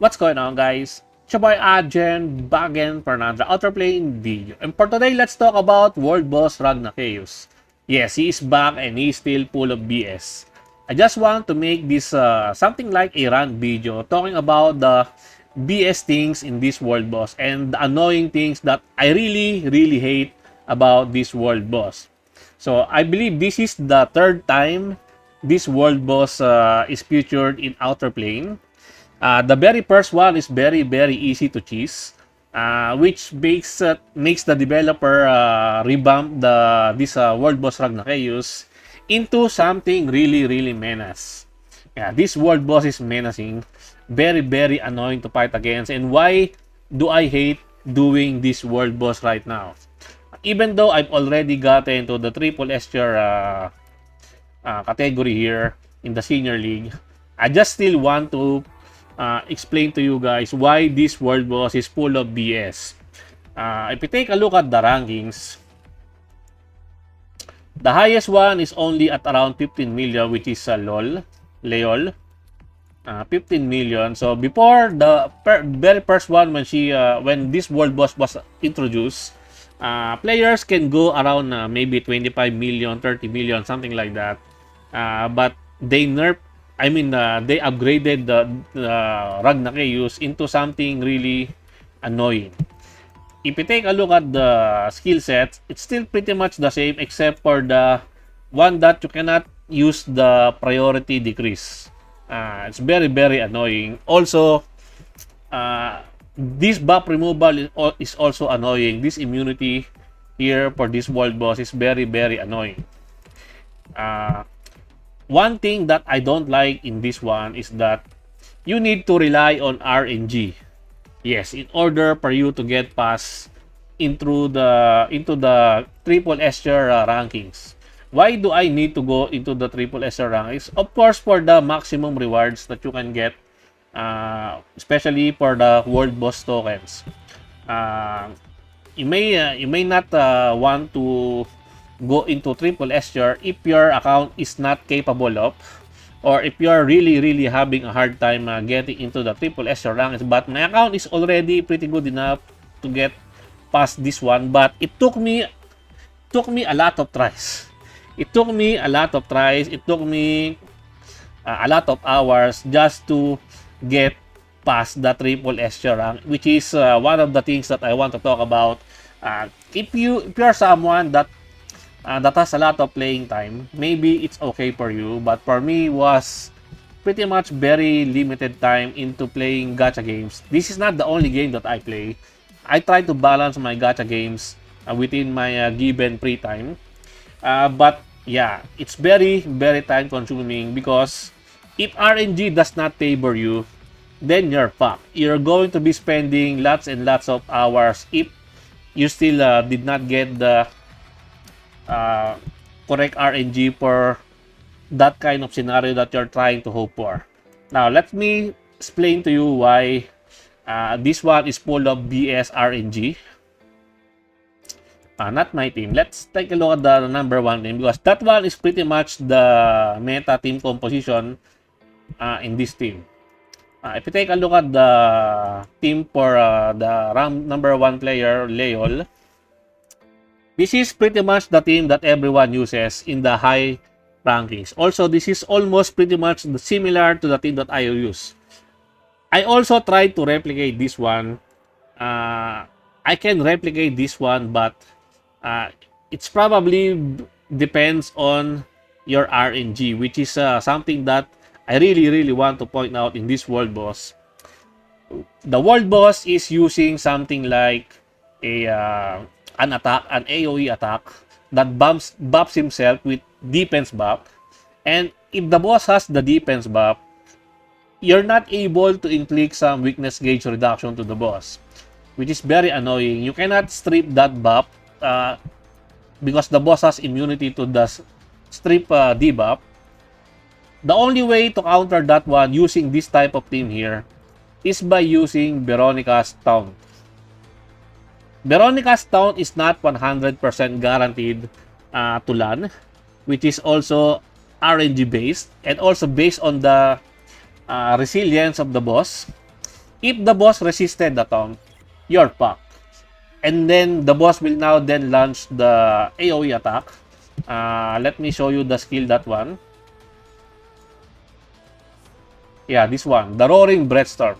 What's going on, guys? It's your boy Ajen back again for another Outerplane video. And for today, let's talk about World Boss Ragnakeus. Yes, he is back and he's still full of BS. I just want to make this something like a rant video talking about the BS things in this World Boss and the annoying things that I really hate about this World Boss. So I believe this is the third time this World Boss is featured in Outerplane. The very first one is very easy to cheese, which makes the developer revamp this World Boss Ragnakeus into something really menace. Yeah, this world boss is menacing, very annoying to fight against. And why do I hate doing this world boss right now? Even though I've already gotten into the triple S tier category here in the senior league, I just still want to explain to you guys why this world boss is full of BS. If you take a look at the rankings, the highest one is only at around 15 million, which is Leol. 15 million. So before the very first one, when this world boss was introduced, players can go around maybe 25 million, 30 million, something like that. But they they upgraded the Ragnakeus into something really annoying. If you take a look at the skill set, it's still pretty much the same except for the one that you cannot use the priority decrease. It's very annoying. Also, this buff removal is also annoying. This immunity here for this world boss is very annoying. One thing that I don't like in this one is that you need to rely on RNG. Yes, in order for you to get past into the triple S tier rankings. Why do I need to go into the triple S tier rankings? Of course, for the maximum rewards that you can get, especially for the world boss tokens. You may not want to go into triple S tier if your account is not capable of, or if you are really having a hard time getting into the triple S ranks. But my account is already pretty good enough to get past this one, but it took me a lot of tries. It took me a lot of hours just to get past the triple S rank, which is one of the things that I want to talk about. If you're someone that has a lot of playing time, maybe it's okay for you, but for me was pretty much very limited time into playing gacha games. This is not the only game that I play. I try to balance my gacha games within my given free time. But yeah, it's very time consuming because if RNG does not favor you, then you're fucked. You're going to be spending lots and lots of hours if you still did not get the correct RNG for that kind of scenario that you're trying to hope for. Now, let me explain to you why this one is full of BS RNG. Not my team. Let's take a look at the number one team because that one is pretty much the meta team composition in this team. If you take a look at the team for the number one player, Leol, this is pretty much the team that everyone uses in the high rankings. Also, this is almost pretty much similar to the team that I use. I also tried to replicate this one. I can replicate this one, but it's probably depends on your RNG, which is something that I really want to point out in this world boss. The world boss is using something like an AoE attack that buffs himself with defense buff. And if the boss has the defense buff, you're not able to inflict some weakness gauge reduction to the boss, which is very annoying. You cannot strip that buff because the boss has immunity to the strip debuff. The only way to counter that one using this type of team here is by using Veronica's Taunt. Veronica's Taunt is not 100% guaranteed to land, which is also RNG based and also based on the resilience of the boss. If the boss resisted the taunt, you're fucked. And then the boss will now then launch the AoE attack. Let me show you the skill, that one. Yeah, this one, the Roaring Breathstorm.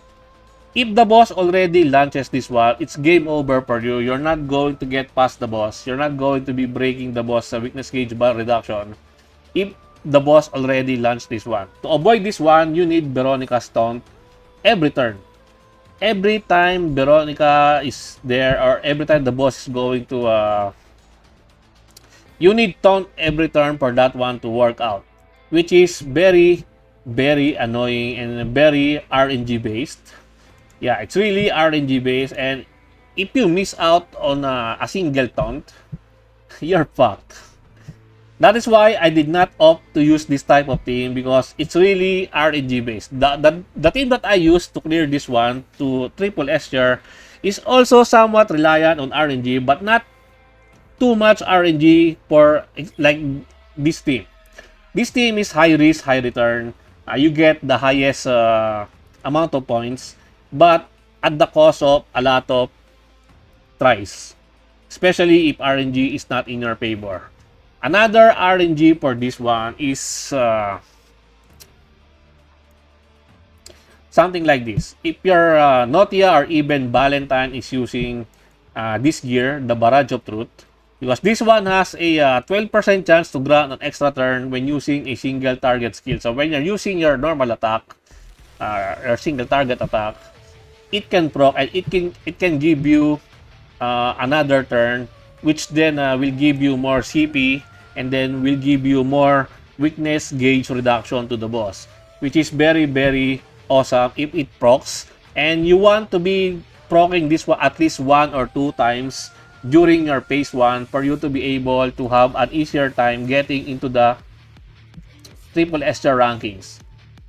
If the boss already launches this one, it's game over for you. You're not going to get past the boss. You're not going to be breaking the boss sa weakness gauge bar reduction if the boss already launched this one. To avoid this one, you need Veronica's taunt every turn. Every time Veronica is there, or every time the boss is going to you need taunt every turn for that one to work out, which is very, very annoying and very RNG based. Yeah, it's really RNG based, and if you miss out on a single taunt, you're fucked. That is why I did not opt to use this type of team, because it's really RNG based. The team that I used to clear this one to triple S tier is also somewhat reliant on RNG, but not too much RNG for like this team. This team is high risk, high return. You get the highest amount of points, but at the cost of a lot of tries, especially if RNG is not in your favor. Another RNG for this one is something like this. If your Notia or even Valentine is using this gear, the Barrage of Truth, because this one has a 12% chance to grant an extra turn when using a single target skill. So when you're using your normal attack, or single target attack, it can proc, and it can give you another turn, which then will give you more CP, and then will give you more weakness gauge reduction to the boss, which is very, very awesome if it procs. And you want to be proccing this one at least 1 or 2 times during your phase 1 for you to be able to have an easier time getting into the triple S tier rankings,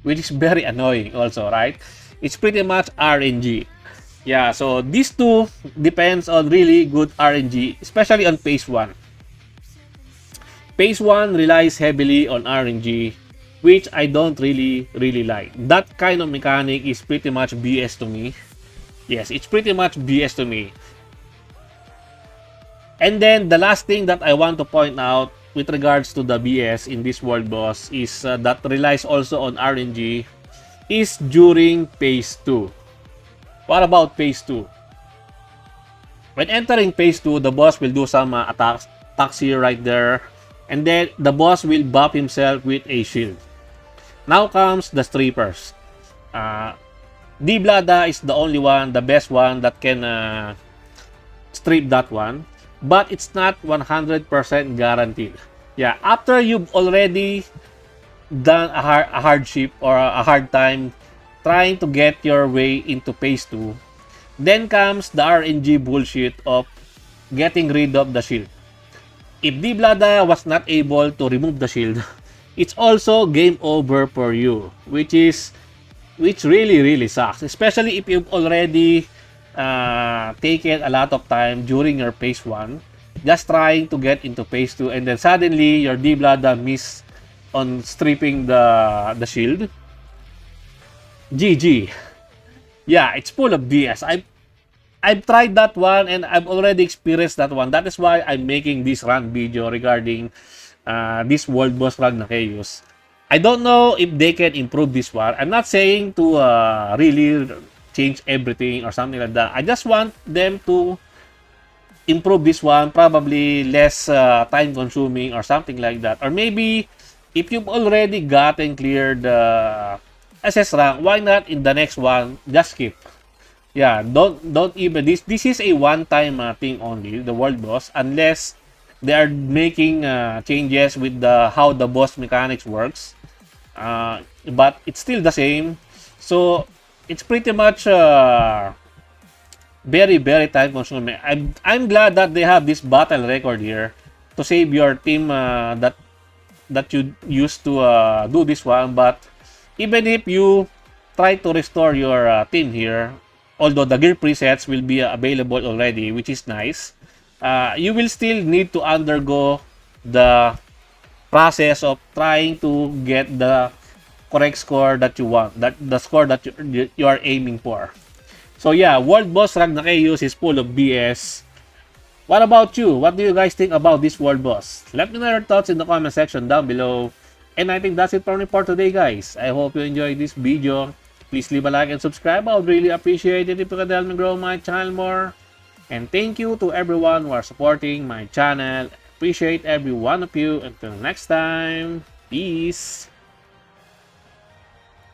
which is very annoying also, right? It's pretty much RNG. Yeah, so these two depends on really good RNG, especially on phase 1. Phase 1 relies heavily on RNG, which I don't really like. That kind of mechanic is pretty much BS to me. Yes, it's pretty much BS to me. And then the last thing that I want to point out with regards to the BS in this world boss is that relies also on RNG is during phase 2. What about phase 2? When entering phase 2, the boss will do some attacks here, right there, and then the boss will buff himself with a shield. Now comes the strippers. Diblada is the only one, the best one that can strip that one, but it's not 100% guaranteed. Yeah, after you've already done a hardship or a hard time trying to get your way into phase 2, then comes the RNG bullshit of getting rid of the shield. If Diblada was not able to remove the shield, it's also game over for you, which really sucks, especially if you've already taken a lot of time during your phase 1 just trying to get into phase 2, and then suddenly your Diblada miss on stripping the shield. GG. Yeah, it's full of BS. I've tried that one and I've already experienced that one. That is why I'm making this run video regarding this world boss Ragnakeus. I don't know if they can improve this one. I'm not saying to really change everything or something like that. I just want them to improve this one, probably less time consuming or something like that. Or maybe if you've already gotten cleared the SS rank, why not in the next one just skip? Yeah, don't even this is a one-time thing only, the world boss, unless they are making changes with the how the boss mechanics works. But it's still the same, so it's pretty much very time consuming. I'm glad that they have this battle record here to save your team that you used to do this one. But even if you try to restore your team here, although the gear presets will be available already, which is nice, you will still need to undergo the process of trying to get the correct score that you want, that the score that you are aiming for. So yeah, World Boss Ragnakeus is full of BS. What about you? What do you guys think about this World Boss? Let me know your thoughts in the comment section down below. And I think that's it for me for today, guys. I hope you enjoyed this video. Please leave a like and subscribe. I would really appreciate it if you could help me grow my channel more. And thank you to everyone who are supporting my channel. Appreciate every one of you. Until next time, peace.